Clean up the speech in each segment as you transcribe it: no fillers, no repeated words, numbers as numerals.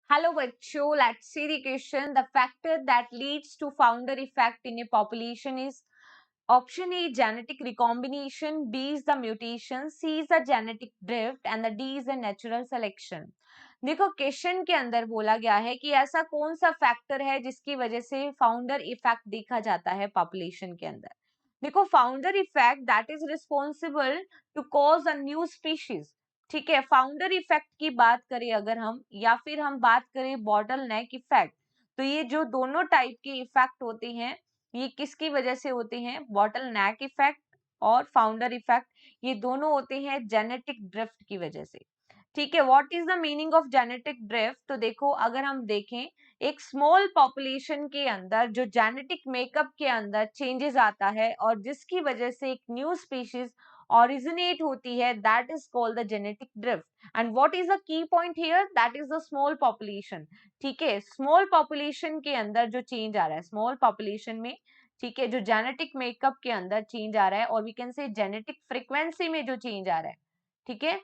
Hello बच्चों, let's see the question. The factor that leads to founder effect in a population is option A genetic recombination, B is the mutation, C is the genetic drift and the D is the natural selection. देखो question के अंदर बोला गया है कि ऐसा कौन सा फैक्टर है जिसकी वजह से फाउंडर इफेक्ट देखा जाता है पॉपुलेशन के अंदर. देखो founder effect that is responsible to cause a new species. ठीक है, फाउंडर इफेक्ट की बात करें अगर हम, या फिर हम बात करें बॉटल नेक इफेक्ट, तो ये जो दोनों टाइप के इफेक्ट होते हैं ये किसकी वजह से होते हैं? बॉटल नेक इफेक्ट और फाउंडर इफेक्ट, ये दोनों होते हैं जेनेटिक ड्रिफ्ट की वजह से. ठीक है, what is the meaning of genetic drift? तो देखो अगर हम देखें एक स्मॉल पॉपुलेशन के अंदर जो जेनेटिक मेकअप के अंदर चेंजेस आता है और जिसकी वजह से एक न्यू स्पीशीज originate होती है, that is called the genetic drift. And what is the key point here? That is the small population. ठीक है, स्मॉल पॉपुलेशन के अंदर जो चेंज आ रहा है, स्मॉल पॉपुलेशन में, ठीक है, जो जेनेटिक मेकअप के अंदर चेंज आ रहा है, और we can say genetic frequency में जो चेंज आ रहा है. ठीक है,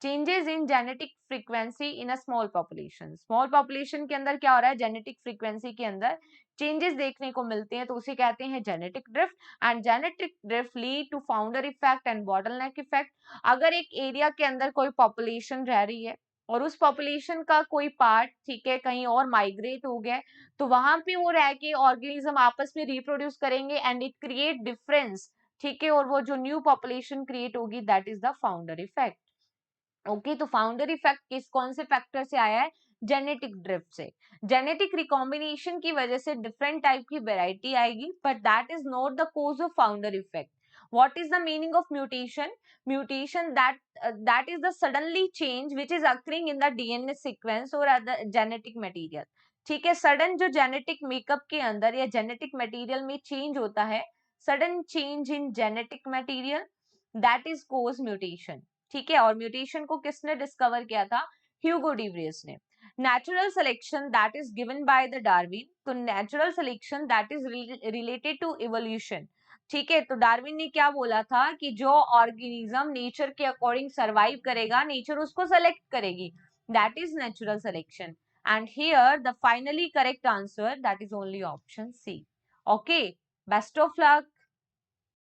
changes in genetic frequency in a small population. Small population के अंदर क्या हो रहा है? जेनेटिक फ्रीक्वेंसी के अंदर चेंजेस देखने को मिलते हैं, तो उसे कहते हैं genetic drift. And genetic drift lead to founder effect and bottleneck effect. अगर एक एरिया के अंदर कोई पॉपुलेशन रह रही है और उस पॉपुलेशन का कोई पार्ट, ठीक है, कहीं और माइग्रेट हो गया, तो वहां पे वो रह के ऑर्गेनिज्म आपस में रिप्रोड्यूस करेंगे एंड इट क्रिएट डिफरेंस. ठीक है, और वो जो न्यू पॉपुलेशन क्रिएट होगी that is the founder effect. Okay, तो फाउंडर इफेक्ट किस कौन से फैक्टर से आया है? जेनेटिक ड्रिफ्ट से. जेनेटिक रिकॉम्बिनेशन की वजह से डिफरेंट टाइप की वेराइटी आएगी, but that is not the cause of founder effect. what is the meaning of mutation? Mutation that is the suddenly change which is occurring in the DNA sequence or other genetic material. ठीक है, sudden जो genetic makeup के अंदर या genetic material में change होता है, sudden change in genetic material, that is cause mutation. ठीक है, और म्यूटेशन को किसने डिस्कवर किया था? ह्यूगो डिवरियस ने. Natural selection that is given by the Darwin. तो natural selection that is related to evolution. ठीक है, तो डार्विन ने क्या बोला था कि जो ऑर्गेनिज्म नेचर के अकॉर्डिंग सरवाइव करेगा, नेचर उसको सेलेक्ट करेगी, that is natural selection. And here the finally correct answer that is only option C. Okay, best of luck.